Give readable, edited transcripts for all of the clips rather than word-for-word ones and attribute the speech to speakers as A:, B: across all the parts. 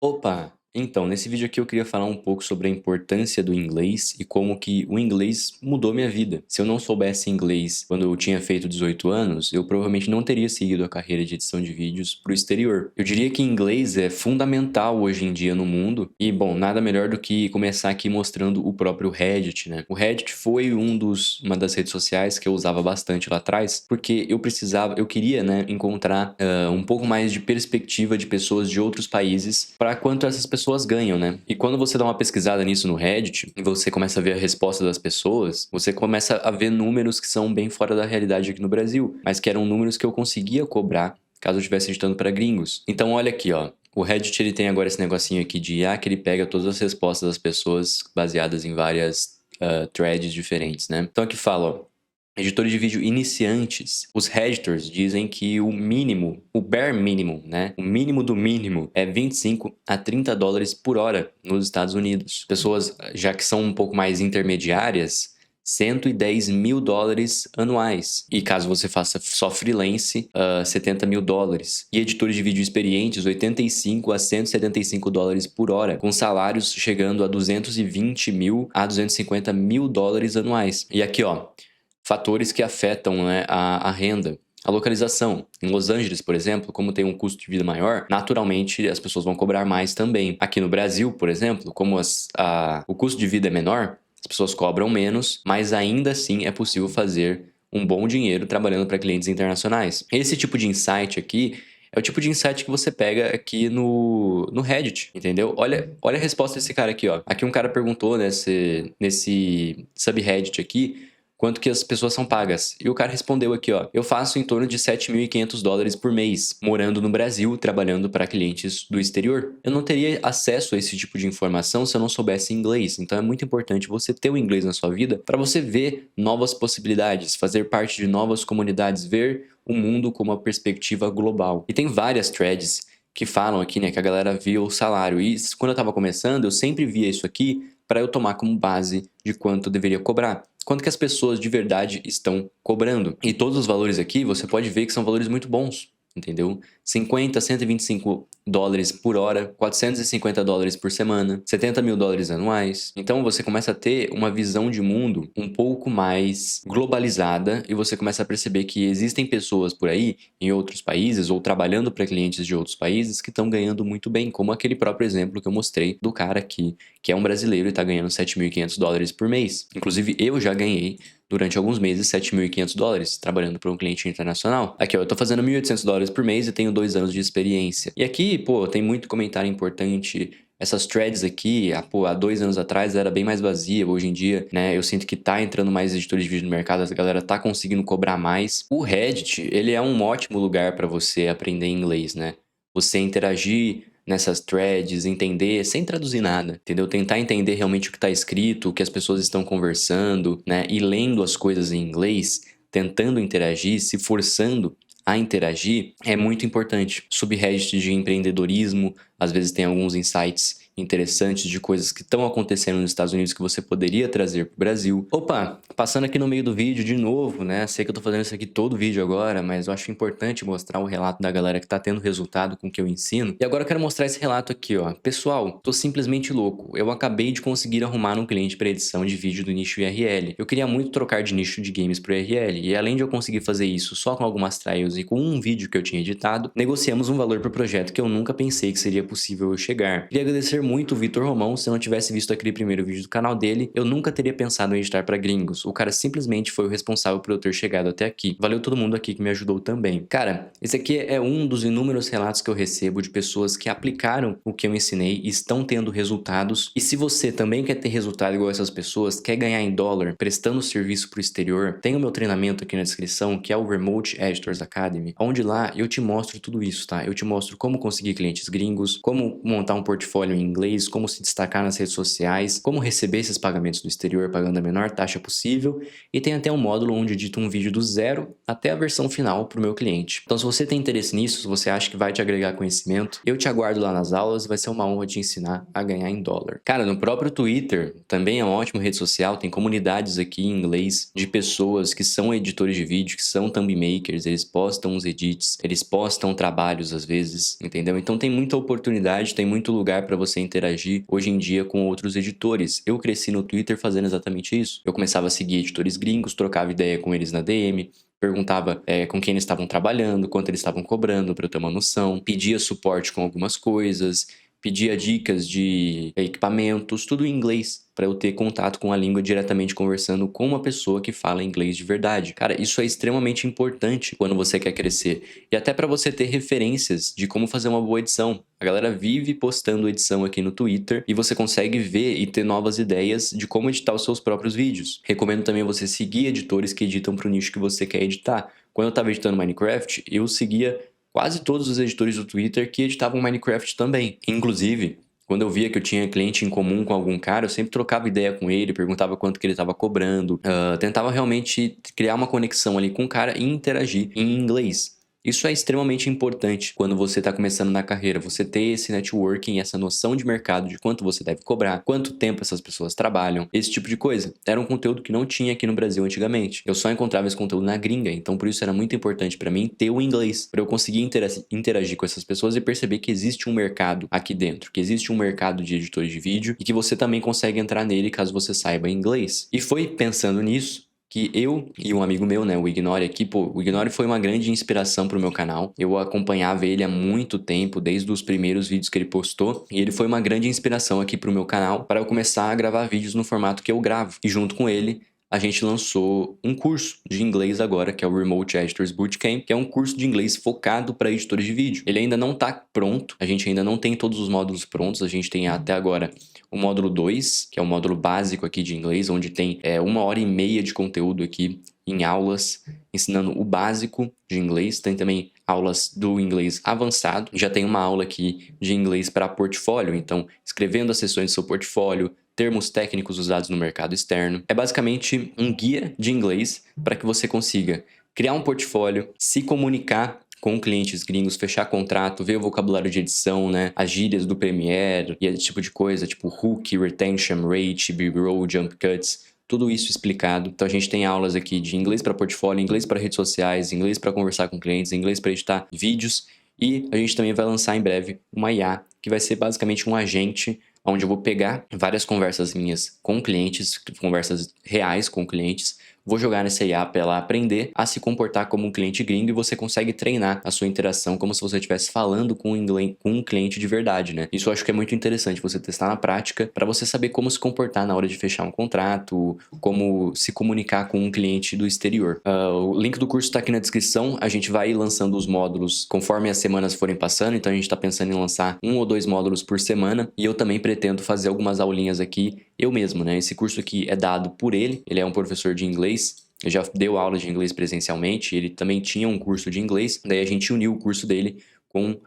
A: Opa! Então, nesse vídeo aqui eu queria falar um pouco sobre a importância do inglês e como que o inglês mudou minha vida. Se eu não soubesse inglês quando eu tinha feito 18 anos, eu provavelmente não teria seguido a carreira de edição de vídeos para o exterior. Eu diria que inglês é fundamental hoje em dia no mundo e, bom, nada melhor do que começar aqui mostrando o próprio Reddit, né? O Reddit foi uma das redes sociais que eu usava bastante lá atrás, porque eu queria, né, encontrar um pouco mais de perspectiva de pessoas de outros países para quanto essas pessoas ganham, né? E quando você dá uma pesquisada nisso no Reddit e você começa a ver a resposta das pessoas, você começa a ver números que são bem fora da realidade aqui no Brasil, mas que eram números que eu conseguia cobrar caso eu estivesse editando para gringos. Então olha aqui, ó. O Reddit ele tem agora esse negocinho aqui de IA que ele pega todas as respostas das pessoas baseadas em várias threads diferentes, né? Então aqui fala, ó. Editores de vídeo iniciantes, os Redditors dizem que o mínimo, o bare minimum, né? O mínimo do mínimo é 25 a 30 dólares por hora nos Estados Unidos. Pessoas, já que são um pouco mais intermediárias, 110 mil dólares anuais. E caso você faça só freelance, 70 mil dólares. E editores de vídeo experientes, 85 a 175 dólares por hora, com salários chegando a 220 mil a 250 mil dólares anuais. E aqui, ó. Fatores que afetam, né, a renda. A localização. Em Los Angeles, por exemplo, como tem um custo de vida maior, naturalmente as pessoas vão cobrar mais também. Aqui no Brasil, por exemplo, como o custo de vida é menor, as pessoas cobram menos, mas ainda assim é possível fazer um bom dinheiro trabalhando para clientes internacionais. Esse tipo de insight aqui é o tipo de insight que você pega aqui no Reddit, entendeu? Olha a resposta desse cara aqui, ó. Aqui um cara perguntou nesse subreddit aqui quanto que as pessoas são pagas. E o cara respondeu aqui, ó, eu faço em torno de 7.500 dólares por mês, morando no Brasil, trabalhando para clientes do exterior. Eu não teria acesso a esse tipo de informação se eu não soubesse inglês, então é muito importante você ter o inglês na sua vida para você ver novas possibilidades, fazer parte de novas comunidades, ver o mundo com uma perspectiva global. E tem várias threads que falam aqui, né, que a galera via o salário. E quando eu estava começando, eu sempre via isso aqui para eu tomar como base de quanto eu deveria cobrar. Quanto que as pessoas de verdade estão cobrando. E todos os valores aqui, você pode ver que são valores muito bons, entendeu? 50, 125 dólares por hora, 450 dólares por semana, 70 mil dólares anuais. Então você começa a ter uma visão de mundo um pouco mais globalizada e você começa a perceber que existem pessoas por aí, em outros países, ou trabalhando para clientes de outros países, que estão ganhando muito bem, como aquele próprio exemplo que eu mostrei do cara aqui, que é um brasileiro e está ganhando 7.500 dólares por mês. Inclusive, eu já ganhei durante alguns meses 7.500 dólares trabalhando para um cliente internacional. Aqui, ó, eu tô fazendo 1.800 dólares por mês e tenho 2 anos de experiência. E aqui, pô, tem muito comentário importante. Essas threads aqui, há 2 anos atrás era bem mais vazia, hoje em dia, né, eu sinto que tá entrando mais editores de vídeo no mercado, a galera tá conseguindo cobrar mais. O Reddit, ele é um ótimo lugar para você aprender inglês, né? Você interagir nessas threads, entender sem traduzir nada, entendeu? Tentar entender realmente o que está escrito, o que as pessoas estão conversando, né? E lendo as coisas em inglês, tentando interagir, se forçando a interagir, é muito importante. Subreddit de empreendedorismo, às vezes tem alguns insights interessantes de coisas que estão acontecendo nos Estados Unidos que você poderia trazer para o Brasil. Opa, passando aqui no meio do vídeo de novo, né? Sei que eu tô fazendo isso aqui todo vídeo agora, mas eu acho importante mostrar o relato da galera que tá tendo resultado com o que eu ensino. E agora eu quero mostrar esse relato aqui, ó. Pessoal, tô simplesmente louco. Eu acabei de conseguir arrumar um cliente para edição de vídeo do nicho IRL. Eu queria muito trocar de nicho de games pro IRL, e além de eu conseguir fazer isso só com algumas trials e com um vídeo que eu tinha editado, negociamos um valor pro projeto que eu nunca pensei que seria possível eu chegar. Queria agradecer muito o Vitor Romão. Se eu não tivesse visto aquele primeiro vídeo do canal dele, eu nunca teria pensado em editar para gringos. O cara simplesmente foi o responsável por eu ter chegado até aqui. Valeu todo mundo aqui que me ajudou também. Cara, esse aqui é um dos inúmeros relatos que eu recebo de pessoas que aplicaram o que eu ensinei e estão tendo resultados. E se você também quer ter resultado igual essas pessoas, quer ganhar em dólar, prestando serviço pro exterior, tem o meu treinamento aqui na descrição, que é o Remote Editors Academy, onde lá eu te mostro tudo isso, tá? Eu te mostro como conseguir clientes gringos, como montar um portfólio em inglês, como se destacar nas redes sociais, como receber esses pagamentos do exterior pagando a menor taxa possível, e tem até um módulo onde edito um vídeo do zero até a versão final para o meu cliente. Então se você tem interesse nisso, se você acha que vai te agregar conhecimento, eu te aguardo lá nas aulas, vai ser uma honra te ensinar a ganhar em dólar. Cara, no próprio Twitter, também é uma ótima rede social, tem comunidades aqui em inglês de pessoas que são editores de vídeo, que são thumb makers, eles postam os edits, eles postam trabalhos às vezes, entendeu? Então tem muita oportunidade oportunidade, tem muito lugar para você interagir hoje em dia com outros editores. Eu cresci no Twitter fazendo exatamente isso. Eu começava a seguir editores gringos, trocava ideia com eles na DM, perguntava com quem eles estavam trabalhando, quanto eles estavam cobrando para eu ter uma noção, pedia suporte com algumas coisas, pedia dicas de equipamentos, tudo em inglês, para eu ter contato com a língua diretamente conversando com uma pessoa que fala inglês de verdade. Cara, isso é extremamente importante quando você quer crescer. E até para você ter referências de como fazer uma boa edição. A galera vive postando edição aqui no Twitter e você consegue ver e ter novas ideias de como editar os seus próprios vídeos. Recomendo também você seguir editores que editam para o nicho que você quer editar. Quando eu estava editando Minecraft, eu seguia quase todos os editores do Twitter que editavam Minecraft também. Inclusive, quando eu via que eu tinha cliente em comum com algum cara, eu sempre trocava ideia com ele, perguntava quanto que ele estava cobrando, tentava realmente criar uma conexão ali com o cara e interagir em inglês. Isso é extremamente importante quando você está começando na carreira, você ter esse networking, essa noção de mercado, de quanto você deve cobrar, quanto tempo essas pessoas trabalham, esse tipo de coisa. Era um conteúdo que não tinha aqui no Brasil antigamente. Eu só encontrava esse conteúdo na gringa, então por isso era muito importante para mim ter o inglês, para eu conseguir interagir com essas pessoas e perceber que existe um mercado aqui dentro, que existe um mercado de editores de vídeo e que você também consegue entrar nele caso você saiba inglês. E foi pensando nisso que eu e um amigo meu, né, o Ignore aqui, o Ignore foi uma grande inspiração pro meu canal. Eu acompanhava ele há muito tempo, desde os primeiros vídeos que ele postou, e ele foi uma grande inspiração aqui pro meu canal para eu começar a gravar vídeos no formato que eu gravo. E junto com ele, a gente lançou um curso de inglês agora, que é o Remote Editors Bootcamp, que é um curso de inglês focado para editores de vídeo. Ele ainda não está pronto, a gente ainda não tem todos os módulos prontos, a gente tem até agora o módulo 2, que é o módulo básico aqui de inglês, onde tem 1h30 de conteúdo aqui em aulas, ensinando o básico de inglês. Tem também aulas do inglês avançado. Já tem uma aula aqui de inglês para portfólio, então escrevendo as sessões do seu portfólio, termos técnicos usados no mercado externo. É basicamente um guia de inglês para que você consiga criar um portfólio, se comunicar com clientes gringos, fechar contrato, ver o vocabulário de edição, né, as gírias do Premiere e esse tipo de coisa, tipo hook, retention rate, b-roll, jump cuts, tudo isso explicado. Então a gente tem aulas aqui de inglês para portfólio, inglês para redes sociais, inglês para conversar com clientes, inglês para editar vídeos, e a gente também vai lançar em breve uma IA, que vai ser basicamente um agente onde eu vou pegar várias conversas minhas com clientes, conversas reais com clientes, vou jogar nessa IA para ela aprender a se comportar como um cliente gringo, e você consegue treinar a sua interação como se você estivesse falando com um cliente de verdade, né? Isso eu acho que é muito interessante você testar na prática para você saber como se comportar na hora de fechar um contrato, como se comunicar com um cliente do exterior. O link do curso está aqui na descrição, a gente vai lançando os módulos conforme as semanas forem passando, então a gente está pensando em lançar 1 ou 2 módulos por semana, e eu também pretendo fazer algumas aulinhas aqui eu mesmo, né? Esse curso aqui é dado por ele é um professor de inglês, ele já deu aula de inglês presencialmente, ele também tinha um curso de inglês, daí a gente uniu o curso dele com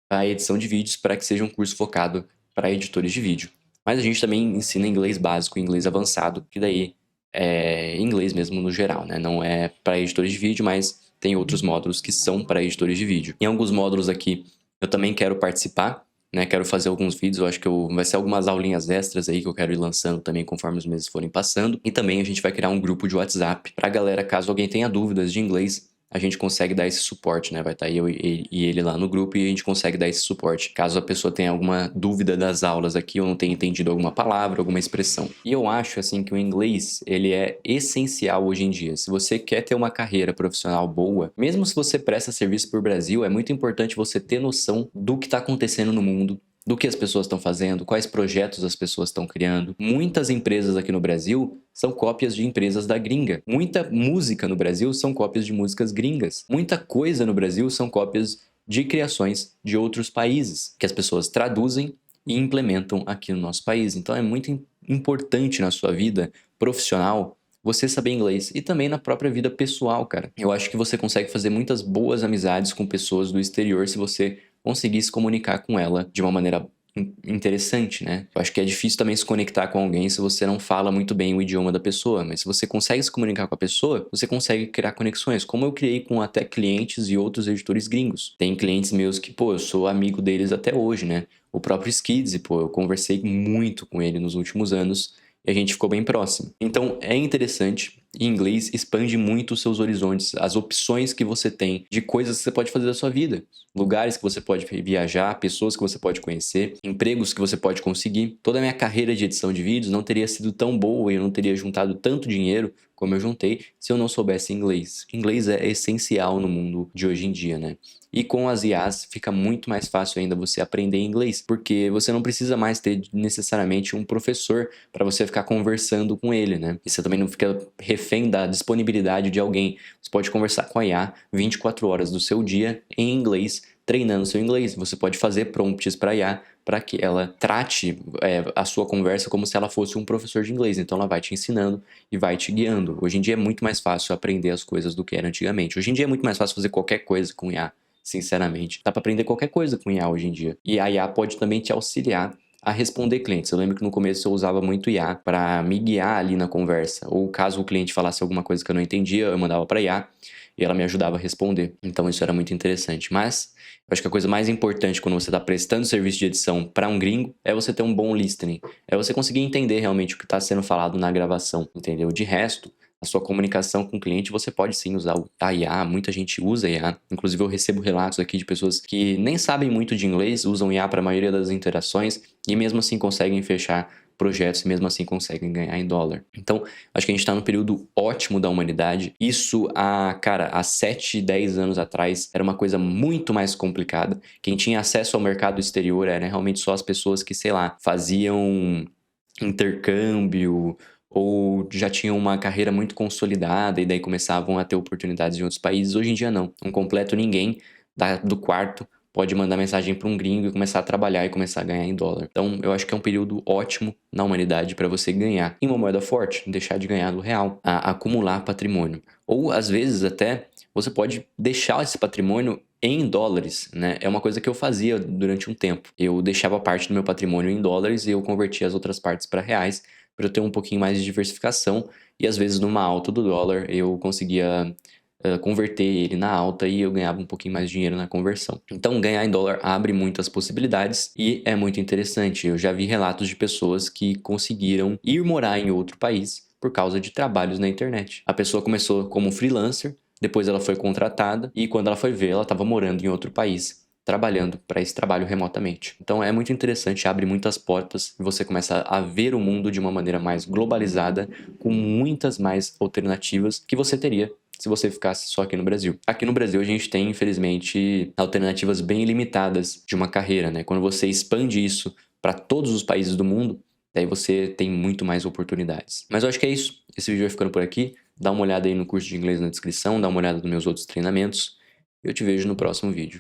A: a edição de vídeos para que seja um curso focado para editores de vídeo. Mas a gente também ensina inglês básico, inglês avançado, que daí é inglês mesmo no geral, né? Não é para editores de vídeo, mas tem outros módulos que são para editores de vídeo. Em alguns módulos aqui eu também quero participar, né? Quero fazer alguns vídeos, eu acho que vai ser algumas aulinhas extras aí que eu quero ir lançando também conforme os meses forem passando. E também a gente vai criar um grupo de WhatsApp pra galera, caso alguém tenha dúvidas de inglês, a gente consegue dar esse suporte, né? Vai estar eu e ele lá no grupo, e a gente consegue dar esse suporte caso a pessoa tenha alguma dúvida das aulas aqui ou não tenha entendido alguma palavra, alguma expressão. E eu acho assim que o inglês, ele é essencial hoje em dia. Se você quer ter uma carreira profissional boa, mesmo se você presta serviço por Brasil, é muito importante você ter noção do que está acontecendo no mundo, do que as pessoas estão fazendo, quais projetos as pessoas estão criando. Muitas empresas aqui no Brasil são cópias de empresas da gringa. Muita música no Brasil são cópias de músicas gringas. Muita coisa no Brasil são cópias de criações de outros países, que as pessoas traduzem e implementam aqui no nosso país. Então é muito importante na sua vida profissional você saber inglês, e também na própria vida pessoal, cara. Eu acho que você consegue fazer muitas boas amizades com pessoas do exterior se você conseguir se comunicar com ela de uma maneira interessante, né? Eu acho que é difícil também se conectar com alguém se você não fala muito bem o idioma da pessoa, mas se você consegue se comunicar com a pessoa, você consegue criar conexões, como eu criei com até clientes e outros editores gringos. Tem clientes meus que, pô, eu sou amigo deles até hoje, né? O próprio Skidsy, pô, eu conversei muito com ele nos últimos anos, e a gente ficou bem próximo. Então é interessante, E inglês expande muito os seus horizontes, as opções que você tem de coisas que você pode fazer da sua vida. Lugares que você pode viajar, pessoas que você pode conhecer, empregos que você pode conseguir. Toda a minha carreira de edição de vídeos não teria sido tão boa e eu não teria juntado tanto dinheiro como eu juntei se eu não soubesse inglês. Inglês é essencial no mundo de hoje em dia, né? E com as IAs fica muito mais fácil ainda você aprender inglês, porque você não precisa mais ter necessariamente um professor para você ficar conversando com ele, né? E você também não fica refém da disponibilidade de alguém. Você pode conversar com a IA 24 horas do seu dia em inglês, treinando seu inglês. Você pode fazer prompts para a IA para que ela trate a sua conversa como se ela fosse um professor de inglês. Então ela vai te ensinando e vai te guiando. Hoje em dia é muito mais fácil aprender as coisas do que era antigamente. Hoje em dia é muito mais fácil fazer qualquer coisa com IA. Sinceramente, dá para aprender qualquer coisa com IA hoje em dia. E a IA pode também te auxiliar a responder clientes. Eu lembro que no começo eu usava muito IA para me guiar ali na conversa. Ou caso o cliente falasse alguma coisa que eu não entendia, eu mandava para IA e ela me ajudava a responder. Então isso era muito interessante. Mas eu acho que a coisa mais importante quando você está prestando serviço de edição para um gringo é você ter um bom listening. É você conseguir entender realmente o que está sendo falado na gravação, entendeu? De resto, a sua comunicação com o cliente, você pode sim usar a IA, muita gente usa IA. Inclusive eu recebo relatos aqui de pessoas que nem sabem muito de inglês, usam IA para a maioria das interações e mesmo assim conseguem fechar projetos e mesmo assim conseguem ganhar em dólar. Então, acho que a gente está num período ótimo da humanidade. Isso há 7, 10 anos atrás era uma coisa muito mais complicada. Quem tinha acesso ao mercado exterior era realmente só as pessoas que, sei lá, faziam intercâmbio ou já tinham uma carreira muito consolidada e daí começavam a ter oportunidades em outros países. Hoje em dia não. Um completo ninguém do quarto pode mandar mensagem para um gringo e começar a trabalhar e começar a ganhar em dólar. Então, eu acho que é um período ótimo na humanidade para você ganhar em uma moeda forte, deixar de ganhar do real, acumular patrimônio. Ou, às vezes, até você pode deixar esse patrimônio em dólares, né? É uma coisa que eu fazia durante um tempo. Eu deixava parte do meu patrimônio em dólares e eu convertia as outras partes para reais, para eu ter um pouquinho mais de diversificação. E às vezes, numa alta do dólar, eu conseguia converter ele na alta e eu ganhava um pouquinho mais de dinheiro na conversão. Então, ganhar em dólar abre muitas possibilidades e é muito interessante. Eu já vi relatos de pessoas que conseguiram ir morar em outro país por causa de trabalhos na internet. A pessoa começou como freelancer, depois ela foi contratada e quando ela foi ver, ela estava morando em outro país, trabalhando para esse trabalho remotamente. Então é muito interessante, abre muitas portas e você começa a ver o mundo de uma maneira mais globalizada, com muitas mais alternativas que você teria se você ficasse só aqui no Brasil. Aqui no Brasil a gente tem, infelizmente, alternativas bem limitadas de uma carreira, né? Quando você expande isso para todos os países do mundo, daí você tem muito mais oportunidades. Mas eu acho que é isso. Esse vídeo vai ficando por aqui. Dá uma olhada aí no curso de inglês na descrição, dá uma olhada nos meus outros treinamentos. Eu te vejo no próximo vídeo.